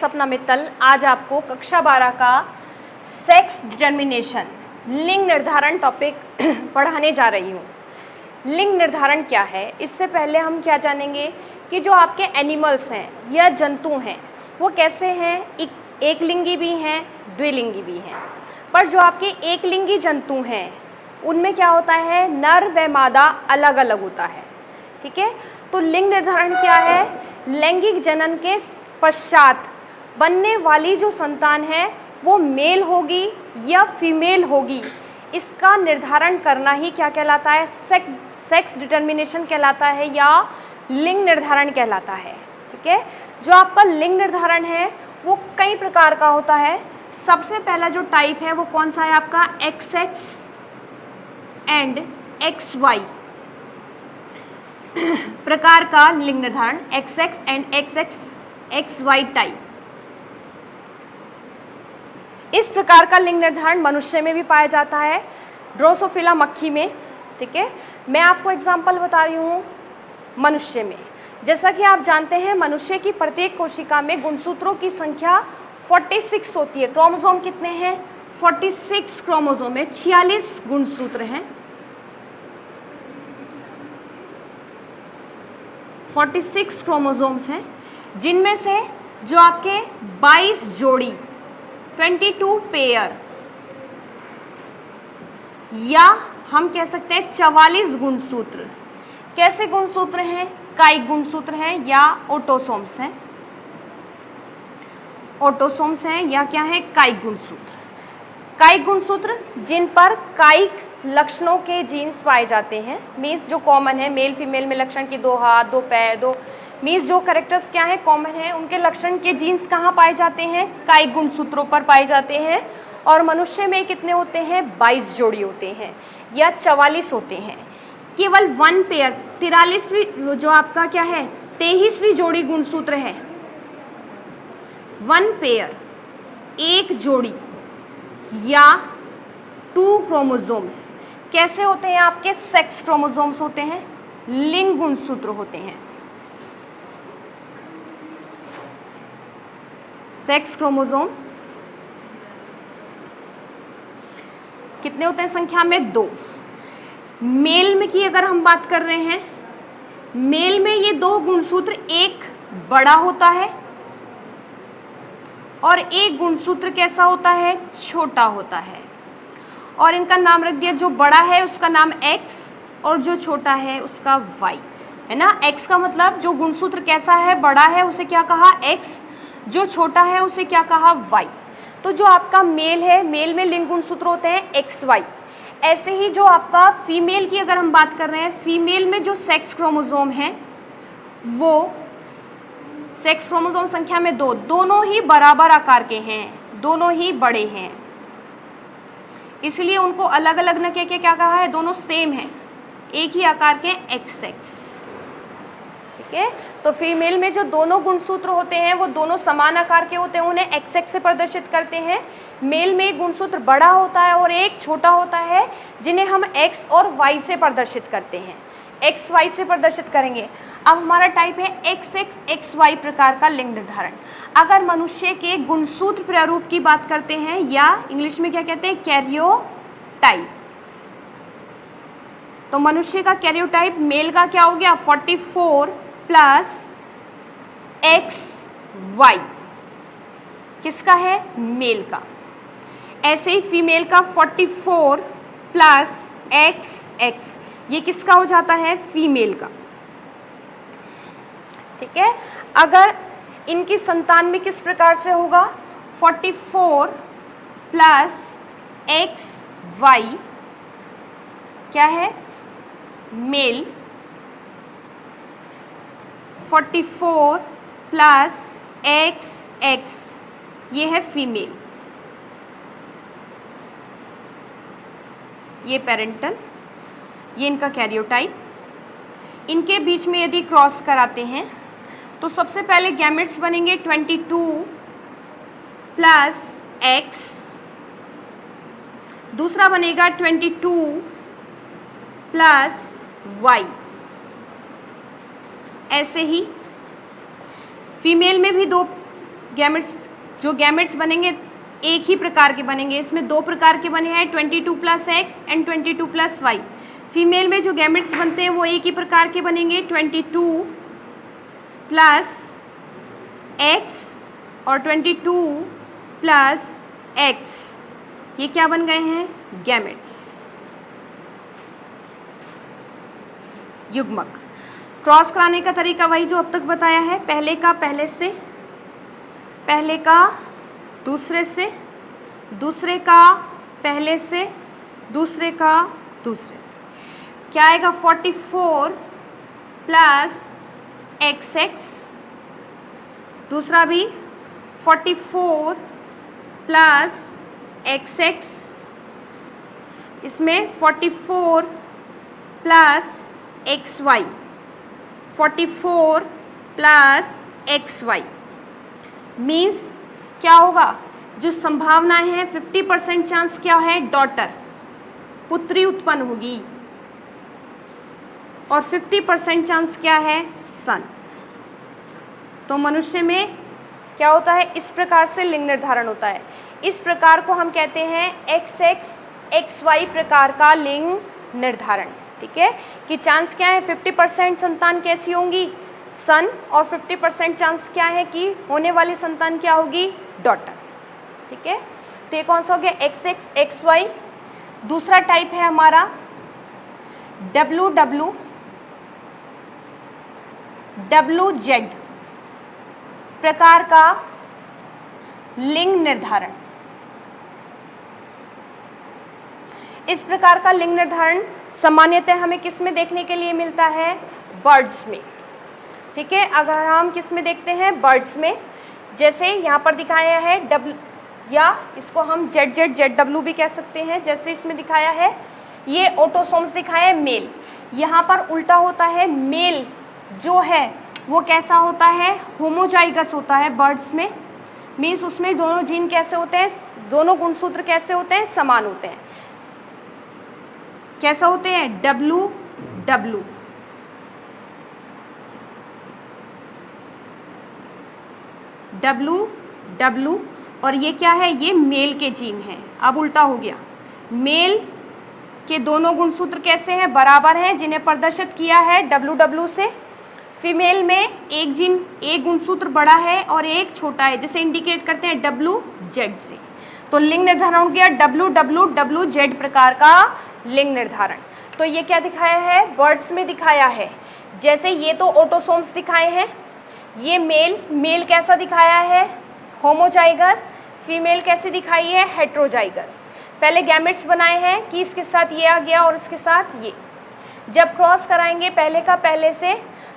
सपना मित्तल आज आपको कक्षा 12 का सेक्स डिटर्मिनेशन लिंग निर्धारण टॉपिक पढ़ाने जा रही हूँ। लिंग निर्धारण क्या है, इससे पहले हम क्या जानेंगे कि जो आपके एनिमल्स हैं या जंतु हैं वो कैसे हैं, एक लिंगी भी हैं, द्विलिंगी भी हैं। पर जो आपके एक लिंगी जंतु हैं उनमें क्या होता है, नर व मादा अलग अलग होता है। ठीक है, तो लिंग निर्धारण क्या है, लैंगिक जनन के पश्चात बनने वाली जो संतान है वो मेल होगी या फीमेल होगी, इसका निर्धारण करना ही क्या कहलाता है, सेक्स डिटर्मिनेशन कहलाता है या लिंग निर्धारण कहलाता है। ठीक है, जो आपका लिंग निर्धारण है वो कई प्रकार का होता है। सबसे पहला जो टाइप है वो कौन सा है आपका, XX एंड XY प्रकार का लिंग निर्धारण, XX एंड XY टाइप। इस प्रकार का लिंग निर्धारण मनुष्य में भी पाया जाता है, ड्रोसोफिला मक्खी में। ठीक है, मैं आपको एग्जांपल बता रही हूँ मनुष्य में। जैसा कि आप जानते हैं मनुष्य की प्रत्येक कोशिका में गुणसूत्रों की संख्या 46 होती है। क्रोमोसोम कितने हैं, 46 क्रोमोसोम में 46 गुणसूत्र हैं। 46 क्रोमोसोम्स हैं, जिनमें से जो आपके 22 जोड़ी 22 पेयर या हम कह सकते हैं 44 गुणसूत्र। कैसे गुणसूत्र हैं, कायिक गुणसूत्र हैं या ऑटोसोम्स हैं, ऑटोसोम्स हैं या क्या है, कायिक गुणसूत्र। कायिक गुणसूत्र जिन पर कायिक लक्षणों के जीन्स पाए जाते हैं, मीन्स जो कॉमन है, मेल फीमेल में लक्षण की 2 हाथ 2 पैर 2, मीन्स जो कैरेक्टर्स क्या है कॉमन है, उनके लक्षण के जीन्स कहाँ पाए जाते हैं, कायिक गुणसूत्रों पर पाए जाते हैं। और मनुष्य में कितने होते हैं, 22 जोड़ी होते हैं या 44 होते हैं। केवल 1 पेयर 43वीं जो आपका क्या है 23वीं जोड़ी गुणसूत्र है, 1 पेयर एक जोड़ी या 2 क्रोमोसोम्स कैसे होते हैं आपके, सेक्स क्रोमोसोम्स होते हैं, लिंग गुणसूत्र होते हैं। सेक्स क्रोमोसोम कितने होते हैं संख्या में, 2। मेल में की अगर हम बात कर रहे हैं, मेल में ये 2 गुणसूत्र, एक बड़ा होता है और एक गुणसूत्र कैसा होता है, छोटा होता है। और इनका नाम रख दिया, जो बड़ा है उसका नाम X और जो छोटा है उसका Y, है ना। X का मतलब जो गुणसूत्र कैसा है, बड़ा है, उसे क्या कहा X, जो छोटा है उसे क्या कहा Y। तो जो आपका मेल है, मेल में लिंग गुणसूत्र होते हैं XY। ऐसे ही जो आपका फीमेल की अगर हम बात कर रहे हैं, फीमेल में जो सेक्स क्रोमोसोम है वो सेक्स क्रोमोसोम संख्या में 2, दोनों ही बराबर आकार के हैं, दोनों ही बड़े हैं, इसलिए उनको अलग अलग न कह के क्या कहा है, दोनों सेम है, एक ही आकार के XX। ठीक है, तो फीमेल में जो दोनों गुणसूत्र होते हैं वो दोनों समान आकार के होते हैं, उन्हें XX से प्रदर्शित करते हैं। मेल में एक गुणसूत्र बड़ा होता है और एक छोटा होता है, जिन्हें हम X और Y से प्रदर्शित करते हैं, XY से प्रदर्शित करेंगे। अब हमारा टाइप है XX XY प्रकार का लिंग निर्धारण। अगर मनुष्य के गुणसूत्र प्रारूप की बात करते हैं या इंग्लिश में क्या कहते हैं, कैरियोटाइप, तो मनुष्य का कैरियोटाइप मेल का क्या हो गया, 44 प्लस XY, किसका है, मेल का। ऐसे ही फीमेल का 44 प्लस XX, ये किसका हो जाता है, फीमेल का। ठीक है, अगर इनकी संतान में किस प्रकार से होगा, 44 प्लस XY क्या है, मेल, 44 प्लस XX ये है फीमेल, ये पेरेंटल, ये इनका कैरियोटाइप। इनके बीच में यदि क्रॉस कराते हैं तो सबसे पहले गैमेट्स बनेंगे 22 प्लस X, दूसरा बनेगा 22 प्लस Y। ऐसे ही फीमेल में भी गैमेट्स, जो गैमेट्स बनेंगे एक ही प्रकार के बनेंगे। इसमें 2 प्रकार के बने हैं, 22 + X एंड 22 + Y। फीमेल में जो गैमेट्स बनते हैं वो एक ही प्रकार के बनेंगे, 22 + X और 22 + X। ये क्या बन गए हैं? गैमेट्स, युग्मक। क्रॉस कराने का तरीका वही जो अब तक बताया है, पहले का पहले से, पहले का दूसरे से, दूसरे का पहले से, दूसरे का दूसरे से। क्या आएगा? 44 + XX, दूसरा भी 44 + XX, इसमें 44 + XY, 44 + XY मीन्स क्या होगा? जो संभावनाएं हैं 50% चांस क्या है? डॉटर, पुत्री उत्पन्न होगी, और 50% चांस क्या है? सन। तो मनुष्य में क्या होता है? इस प्रकार से लिंग निर्धारण होता है। इस प्रकार को हम कहते हैं XX XY प्रकार का लिंग निर्धारण। ठीक है, कि चांस क्या है? 50% संतान कैसी होंगी? सन, और 50% चांस क्या है कि होने वाली संतान क्या होगी? डॉटर। ठीक है, तो ये कौन सा हो गया? XX XY। दूसरा टाइप है हमारा WW WZ प्रकार का लिंग निर्धारण। इस प्रकार का लिंग निर्धारण सामान्यतः हमें किस में देखने के लिए मिलता है? बर्ड्स में। ठीक है, अगर हम किस में देखते हैं? बर्ड्स में। जैसे यहाँ पर दिखाया है डब्ल्यू, या इसको हम ZW भी कह सकते हैं, जैसे इसमें दिखाया है। ये ऑटोसोम्स दिखाया है मेल, यहाँ पर उल्टा होता है। मेल जो है वो कैसा होता है? होमोजाइगस होता है बर्ड्स में। मीन्स उसमें दोनों जीन कैसे होते हैं? दोनों गुणसूत्र कैसे होते हैं? समान होते हैं। कैसा होते हैं? WW। WW, और ये क्या है? ये मेल के जीन हैं। अब उल्टा हो गया, मेल के दोनों गुणसूत्र कैसे हैं? बराबर हैं, जिन्हें प्रदर्शित किया है WW से। फीमेल में एक जीन, एक गुणसूत्र बड़ा है और एक छोटा है, जिसे इंडिकेट करते हैं WZ से। तो लिंग निर्धारण हो गया WW WZ प्रकार का लिंग निर्धारण। तो ये क्या दिखाया है? बर्ड्स में दिखाया है। जैसे ये तो ऑटोसोम्स दिखाए हैं, ये मेल कैसा दिखाया है? होमोजाइगस। फीमेल कैसी दिखाई है? हेट्रोजाइगस। पहले गैमेट्स बनाए हैं कि इसके साथ ये आ गया और इसके साथ ये। जब क्रॉस कराएंगे पहले का पहले से,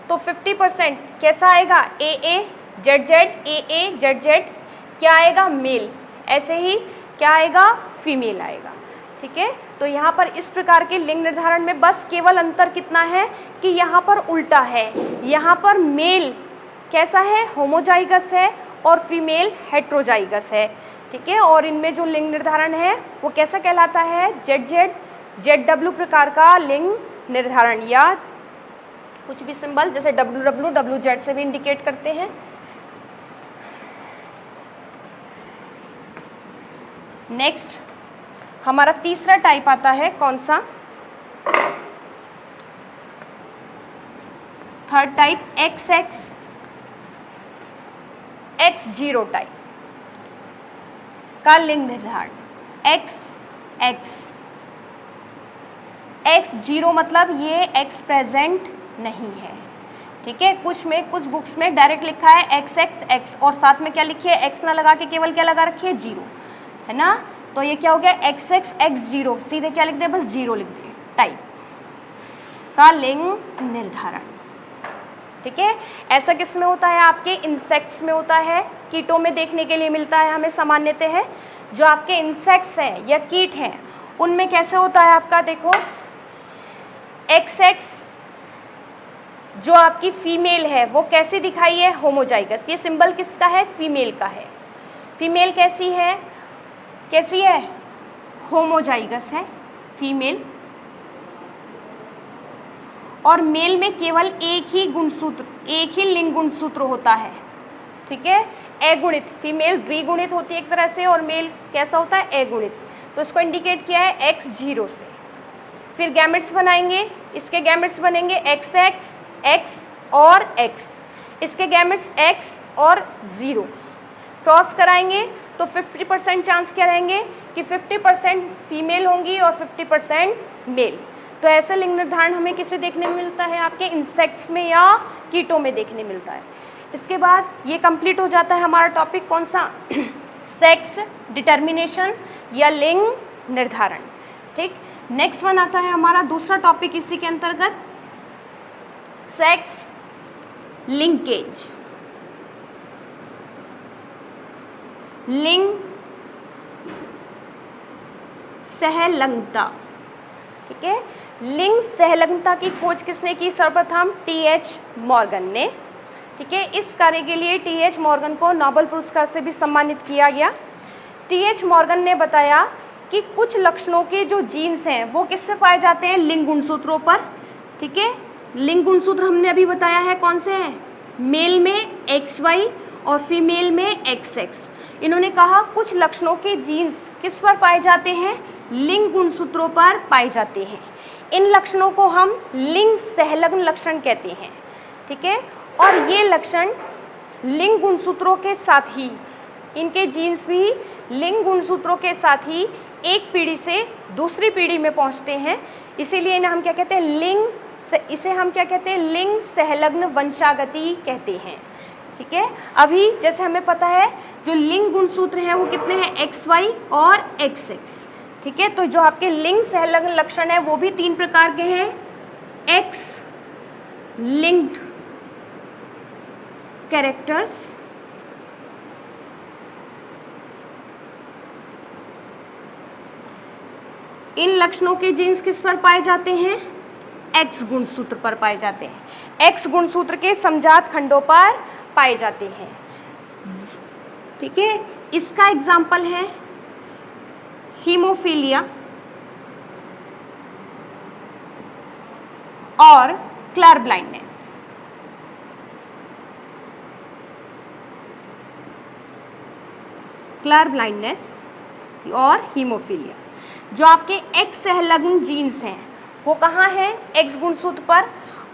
तो 50% कैसा आएगा? AA ZZ AA ZZ क्या आएगा? मेल। ऐसे ही क्या आएगा? फीमेल आएगा। ठीक है, तो यहाँ पर इस प्रकार के लिंग निर्धारण में बस केवल अंतर कितना है कि यहाँ पर उल्टा है। यहाँ पर मेल कैसा है? होमोजाइगस है, और फीमेल हेट्रोजाइगस है। ठीक है, और इनमें जो लिंग निर्धारण है वो कैसा कहलाता है? ZW प्रकार का लिंग निर्धारण, या कुछ भी सिंबल जैसे WW WZ से भी इंडिकेट करते हैं। नेक्स्ट हमारा तीसरा टाइप आता है, कौन सा? Third type XX X0 type का लिंग निर्धारण। X0 मतलब ये X प्रेजेंट नहीं है। ठीक है, कुछ बुक्स में डायरेक्ट लिखा है XX और साथ में क्या लिखिए? X ना लगा के केवल क्या लगा रखिए? 0, है ना। तो ये क्या हो गया? XX X0, सीधे क्या लिख दिया? बस 0 लिख दिए। टाइप का लिंग निर्धारण। ठीक है, ऐसा किस में होता है? आपके इंसेक्ट्स में होता है, कीटों में देखने के लिए मिलता है हमें सामान्यतः है। जो आपके इंसेक्ट्स हैं या कीट हैं उनमें कैसे होता है आपका? देखो XX जो आपकी फीमेल है वो कैसी दिखाई है? होमोजाइगस। ये सिंबल किसका है? फीमेल का है। फीमेल कैसी है? कैसी है? होमोजाइगस है फीमेल। और मेल में केवल एक ही गुणसूत्र, एक ही लिंग गुणसूत्र होता है। ठीक है, अगुणित, फीमेल द्विगुणित होती है एक तरह से और मेल कैसा होता है, अगुणित। तो इसको इंडिकेट किया है X0 से। फिर गैमेट्स बनाएंगे, इसके गैमेट्स बनेंगे XX, X और X, इसके गैमेट्स X और 0। क्रॉस कराएंगे तो 50% चांस क्या रहेंगे कि 50% फीमेल होंगी और 50% मेल। तो ऐसा लिंग निर्धारण हमें किसे देखने में मिलता है, आपके इंसेक्ट्स में या कीटों में देखने मिलता है। इसके बाद ये कंप्लीट हो जाता है हमारा टॉपिक कौन सा, सेक्स डिटर्मिनेशन या लिंग निर्धारण। ठीक, नेक्स्ट वन आता है हमारा दूसरा टॉपिक इसी के अंतर्गत, सेक्स लिंकेज, लिंग सहलंगता। ठीक है, लिंग सहलंगता की खोज किसने की, सर्वप्रथम TH मॉर्गन ने। ठीक है, इस कार्य के लिए TH मॉर्गन को नोबेल पुरस्कार से भी सम्मानित किया गया। TH मॉर्गन ने बताया कि कुछ लक्षणों के जो जीन्स हैं वो किस पे पाए जाते हैं, लिंग गुणसूत्रों पर। ठीक है, लिंग गुणसूत्र हमने अभी बताया है कौन से हैं, मेल में XY और फीमेल में XX। इन्होंने कहा कुछ लक्षणों के जीन्स किस पर पाए जाते हैं, लिंग गुणसूत्रों पर पाए जाते हैं। इन लक्षणों को हम लिंग सहलग्न लक्षण कहते हैं। ठीक है, और ये लक्षण लिंग गुणसूत्रों के साथ ही, इनके जीन्स भी लिंग गुणसूत्रों के साथ ही एक पीढ़ी से दूसरी पीढ़ी में पहुंचते हैं। इसीलिए इन्हें हम क्या कहते हैं, इसे हम क्या कहते हैं, लिंग सहलग्न वंशागति कहते हैं। ठीक है, अभी जैसे हमें पता है जो लिंग गुणसूत्र हैं वो कितने हैं, XY और XX। ठीक है, तो जो आपके लिंग सहलग्न लक्षण है वो भी 3 प्रकार के हैं, X लिंक्ड कैरेक्टर्स, इन लक्षणों के जीन्स किस पर पाए जाते हैं, X गुणसूत्र पर पाए जाते हैं, X गुणसूत्र के समजात खंडों पर पाए जाते हैं। ठीक है, इसका एग्जाम्पल है हीमोफीलिया और क्लर ब्लाइंडनेस। क्लर ब्लाइंडनेस और हीमोफीलिया। जो आपके X सहलग्न जीन्स हैं वो कहाँ हैं, X गुणसूत्र पर।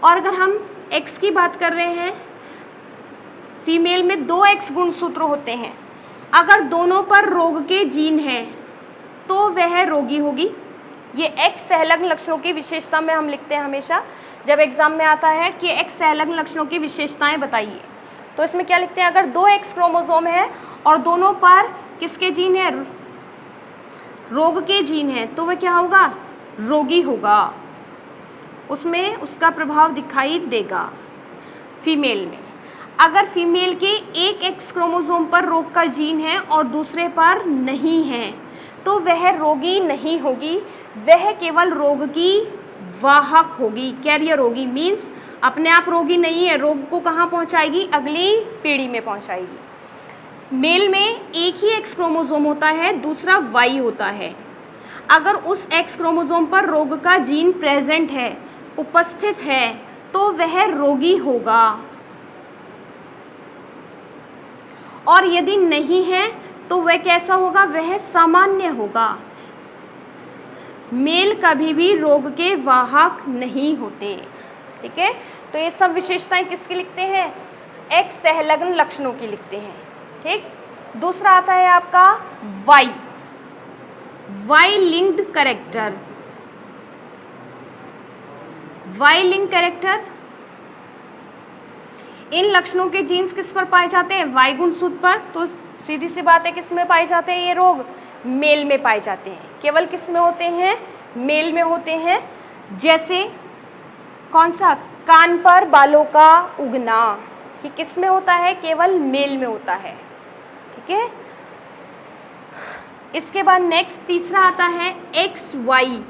और अगर हम X की बात कर रहे हैं, फीमेल में 2 X गुणसूत्र होते हैं, अगर दोनों पर रोग के जीन हैं तो वह रोगी होगी। ये X सहलग्न लक्षणों की विशेषता में हम लिखते हैं हमेशा, जब एग्जाम में आता है कि X सहलग्न लक्षणों की विशेषताएं बताइए, तो इसमें क्या लिखते हैं, अगर 2 X क्रोमोसोम है और दोनों पर किसके जीन है, रोग के जीन है, तो वह क्या होगा, रोगी होगा, उसमें उसका प्रभाव दिखाई देगा। फीमेल में अगर फीमेल के एक X क्रोमोसोम पर रोग का जीन है और दूसरे पर नहीं है तो वह रोगी नहीं होगी, वह केवल रोग की वाहक होगी, कैरियर होगी। मीन्स अपने आप रोगी नहीं है, रोग को कहाँ पहुँचाएगी, अगली पीढ़ी में पहुँचाएगी। मेल में एक ही X क्रोमोसोम होता है, दूसरा Y होता है। अगर उस X क्रोमोसोम पर रोग का जीन प्रेजेंट है, उपस्थित है, तो वह रोगी होगा, और यदि नहीं है तो वह कैसा होगा, वह सामान्य होगा। मेल कभी भी रोग के वाहक नहीं होते। ठीक है, तो ये सब विशेषताएं किसकी लिखते हैं, X सहलग्न लक्षणों की लिखते हैं। ठीक, दूसरा आता है आपका Y linked character. Y linked character, इन लक्षणों के जीन्स किस पर पाए जाते हैं, Y गुणसूत्र पर। तो सीधी सी बात है किस में पाए जाते हैं ये रोग, मेल में पाए जाते हैं। केवल किस में होते हैं, मेल में होते हैं। जैसे कौन सा, कान पर बालों का उगना, ये किस में होता है, केवल मेल में होता है। ठीक है, इसके बाद नेक्स्ट तीसरा आता है XY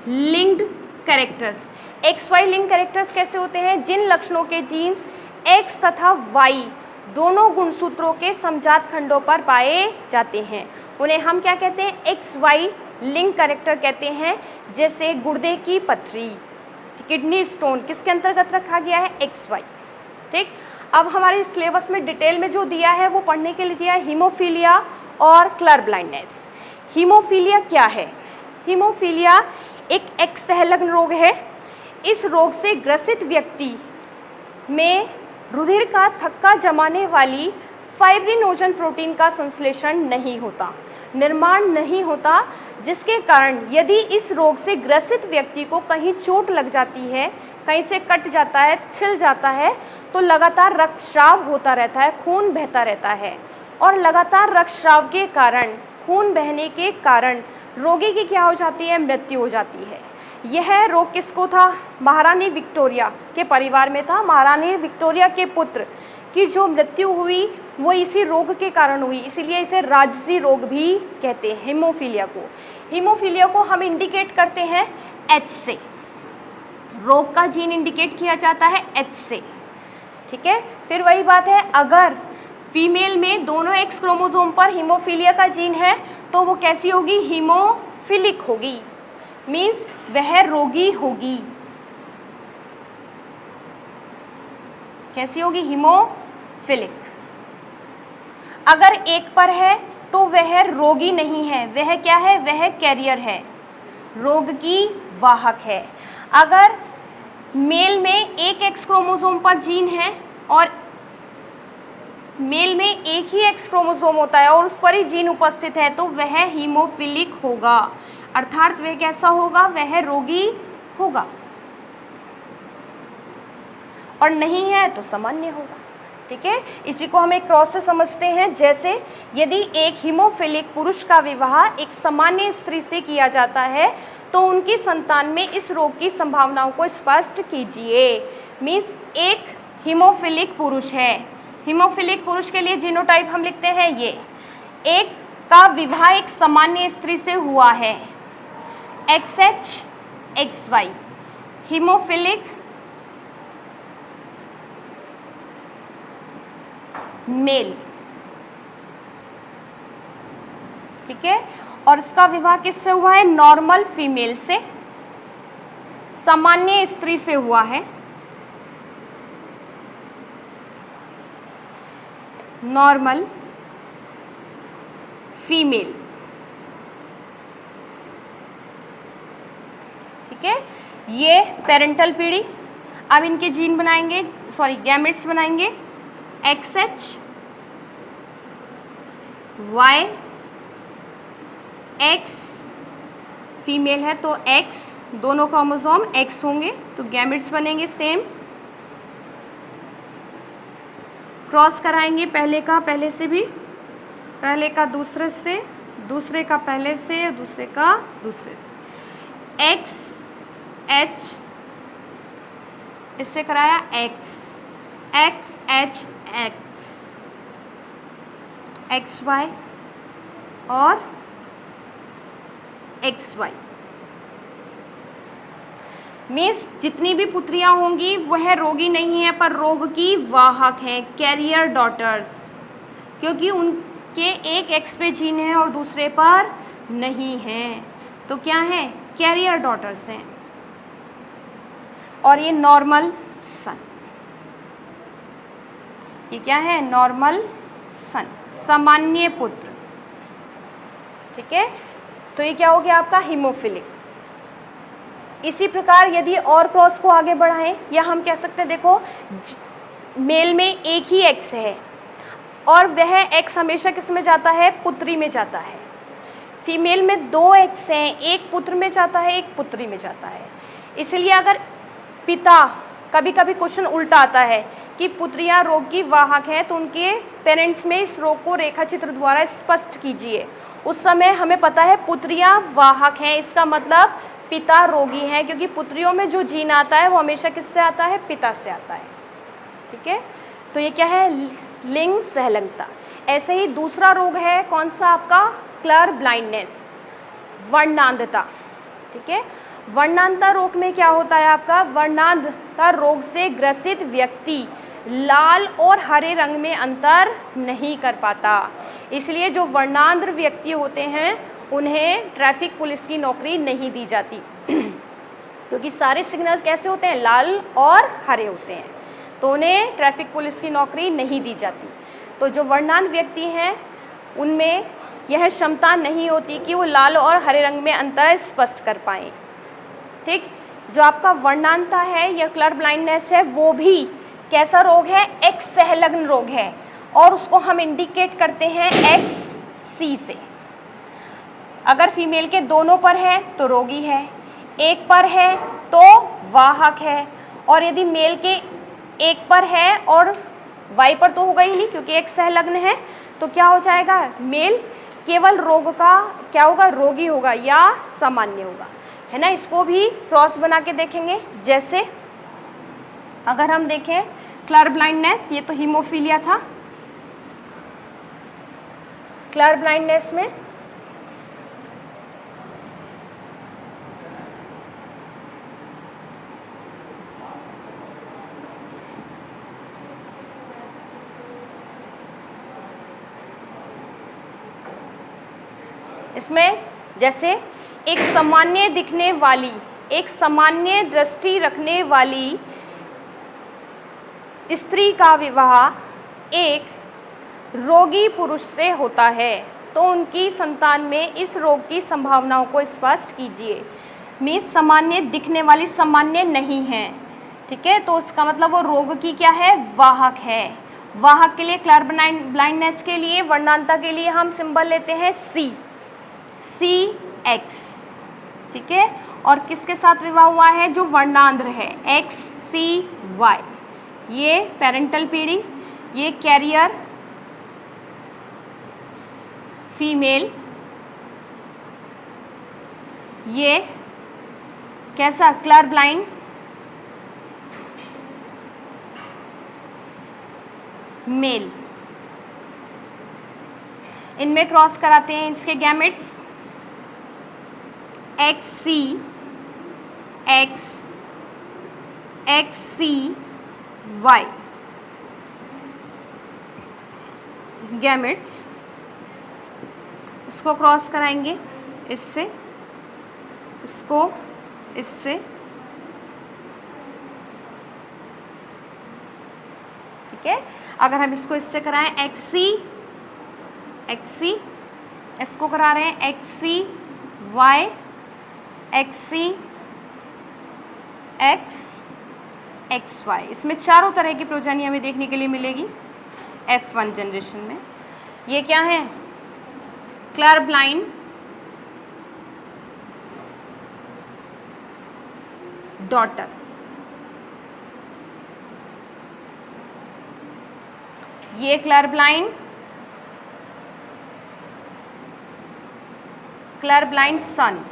linked characters. XY linked characters कैसे होते हैं, जिन लक्षणों के जीन्स X तथा Y दोनों गुणसूत्रों के समजात खंडों पर पाए जाते हैं, उन्हें हम क्या कहते हैं, XY लिंक कैरेक्टर कहते हैं। जैसे गुर्दे की पथरी, किडनी स्टोन, किसके अंतर्गत रखा गया है, XY। ठीक, अब हमारे सिलेबस में डिटेल में जो दिया है वो पढ़ने के लिए दिया है हीमोफीलिया और कलर ब्लाइंडनेस। हीमोफीलिया क्या है? हीमोफीलिया एक सहलग्न रोग है। इस रोग से ग्रसित व्यक्ति में रुधिर का थक्का जमाने वाली फाइब्रिनोजन प्रोटीन का संश्लेषण नहीं होता, निर्माण नहीं होता, जिसके कारण यदि इस रोग से ग्रसित व्यक्ति को कहीं चोट लग जाती है, कहीं से कट जाता है, छिल जाता है, तो लगातार रक्तस्राव होता रहता है, खून बहता रहता है। और लगातार रक्तस्राव के कारण, खून बहने के कारण रोगी की क्या हो जाती है? मृत्यु हो जाती है। यह रोग किसको था? महारानी विक्टोरिया के परिवार में था। महारानी विक्टोरिया के पुत्र की जो मृत्यु हुई वो इसी रोग के कारण हुई, इसीलिए इसे राजसी रोग भी कहते हैं हीमोफीलिया को। हीमोफीलिया को हम इंडिकेट करते हैं H से, रोग का जीन इंडिकेट किया जाता है H से, ठीक है। फिर वही बात है, अगर फीमेल में दोनों X क्रोमोसोम पर हीमोफीलिया का जीन है तो वो कैसी होगी? हीमोफिलिक होगी, मीन्स वह रोगी होगी। कैसी होगी? हीमोफिलिक। अगर एक पर है तो वह रोगी नहीं है, वह क्या है? वह कैरियर है, रोग की वाहक है। अगर मेल में एक X क्रोमोसोम पर जीन है और मेल में एक ही X क्रोमोसोम होता है और उस पर ही जीन उपस्थित है तो वह हीमोफिलिक होगा, अर्थात वह कैसा होगा? वह रोगी होगा। और नहीं है तो सामान्य होगा, ठीक है। इसी को हम एक क्रॉस से समझते हैं। जैसे यदि एक हीमोफिलिक पुरुष का विवाह एक सामान्य स्त्री से किया जाता है तो उनकी संतान में इस रोग की संभावनाओं को स्पष्ट कीजिए। मीन्स एक हीमोफिलिक पुरुष है, हीमोफिलिक पुरुष के लिए जीनोटाइप हम लिखते हैं ये, एक का विवाह एक सामान्य स्त्री से हुआ है, XX XY, हीमोफिलिक मेल, ठीक है। और इसका विवाह किससे हुआ है? नॉर्मल फीमेल से, सामान्य स्त्री से हुआ है, नॉर्मल फीमेल, ठीक है। ये पेरेंटल पीढ़ी। अब इनके जीन बनाएंगे, सॉरी गैमेट्स बनाएंगे, XX Y X, फीमेल है तो X, दोनों क्रोमोसोम X होंगे तो गैमेट्स बनेंगे सेम। क्रॉस कराएंगे पहले का पहले से भी, पहले का दूसरे से, दूसरे का पहले से, दूसरे का दूसरे से। X H, इससे कराया X, X H X, XY और XY। मीन्स जितनी भी पुत्रियां होंगी वह रोगी नहीं है पर रोग की वाहक हैं, कैरियर डॉटर्स, क्योंकि उनके एक X पे जीन है और दूसरे पर नहीं है, तो क्या है? कैरियर डॉटर्स हैं। और ये नॉर्मल सन, ये क्या है? नॉर्मल सन, सामान्य पुत्र, ठीक है। तो ये क्या हो गया आपका? हीमोफिलिक। इसी प्रकार यदि और क्रॉस को आगे बढ़ाएं, या हम कह सकते हैं देखो मेल में एक ही X है और वह X हमेशा किस में जाता है? पुत्री में जाता है। फीमेल में दो X हैं, एक पुत्र में जाता है, एक पुत्री में जाता है। इसलिए अगर पिता, कभी कभी क्वेश्चन उल्टा आता है कि पुत्रियां रोग की वाहक हैं तो उनके पेरेंट्स में इस रोग को रेखाचित्र द्वारा स्पष्ट कीजिए। उस समय हमें पता है पुत्रियां वाहक हैं, इसका मतलब पिता रोगी हैं, क्योंकि पुत्रियों में जो जीन आता है वो हमेशा किससे आता है? पिता से आता है, ठीक है। तो ये क्या है? लिंग सहलंगता। ऐसे ही दूसरा रोग है कौन सा आपका? कलर ब्लाइंडनेस, वर्णांधता, ठीक है। वर्णांधता रोग में क्या होता है आपका? वर्णांधता रोग से ग्रसित व्यक्ति लाल और हरे रंग में अंतर नहीं कर पाता, इसलिए जो वर्णांध व्यक्ति होते हैं उन्हें ट्रैफिक पुलिस की नौकरी नहीं दी जाती क्योंकि सारे सिग्नल्स कैसे होते हैं? लाल और हरे होते हैं। तो उन्हें ट्रैफिक पुलिस की नौकरी नहीं दी जाती। तो जो वर्णांध व्यक्ति हैं उनमें यह क्षमता नहीं होती कि वो लाल और हरे रंग में अंतर स्पष्ट कर पाएँ। ठीक, जो आपका वर्णांधता है या कलर ब्लाइंडनेस है वो भी कैसा रोग है, एक सहलग्न रोग है और उसको हम इंडिकेट करते हैं XC से। अगर फीमेल के दोनों पर है तो रोगी है, एक पर है तो वाहक है, और यदि मेल के एक पर है और Y पर तो होगा ही नहीं क्योंकि एक सहलग्न है, तो क्या हो जाएगा, मेल केवल रोग का क्या होगा, रोगी होगा या सामान्य होगा, है ना। इसको भी क्रॉस बना के देखेंगे। जैसे अगर हम देखें कलर ब्लाइंडनेस, ये तो हीमोफीलिया था। कलर ब्लाइंडनेस में इसमें जैसे एक सामान्य दिखने वाली, एक सामान्य दृष्टि रखने वाली स्त्री का विवाह एक रोगी पुरुष से होता है तो उनकी संतान में इस रोग की संभावनाओं को स्पष्ट कीजिए। मीन्स सामान्य दिखने वाली सामान्य नहीं है, ठीक है, तो उसका मतलब वो रोग की क्या है, वाहक है। वाहक के लिए कलर ब्लाइंडनेस के लिए वर्णांधता के लिए हम सिंबल लेते हैं CX, ठीक है। और किसके साथ विवाह हुआ है, जो वर्णांध है, XCY। ये पेरेंटल पीढ़ी, ये कैरियर फीमेल, ये कैसा कलर ब्लाइंड मेल। इनमें क्रॉस कराते हैं इसके gametes XC X XCY gametes. इसको क्रॉस कराएंगे इससे, इसको इससे, ठीक है। अगर हम इसको इससे कराएं XC इसको करा रहे हैं XCY XC XY। इसमें चारों तरह की प्रोजेनी हमें देखने के लिए मिलेगी F1 जनरेशन में। ये क्या है, कलर ब्लाइंड डॉटर। ये कलर ब्लाइंड सन।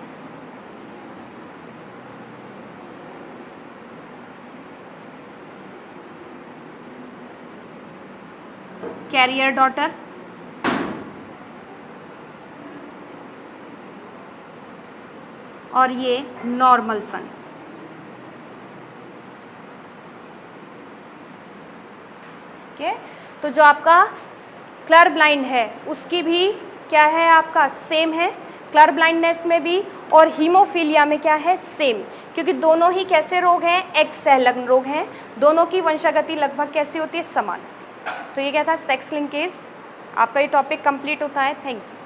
कैरियर डॉटर, और ये नॉर्मल सन। ठीक है, तो जो आपका कलर ब्लाइंड है उसकी भी क्या है, आपका सेम है, कलर ब्लाइंडनेस में भी और हीमोफीलिया में क्या है, सेम, क्योंकि दोनों ही कैसे रोग हैं, एक सहलग्न रोग हैं, दोनों की वंशागति लगभग कैसी होती है, समान। तो ये क्या था, सेक्स लिंकेज। आपका ये टॉपिक कंप्लीट होता है। Thank you.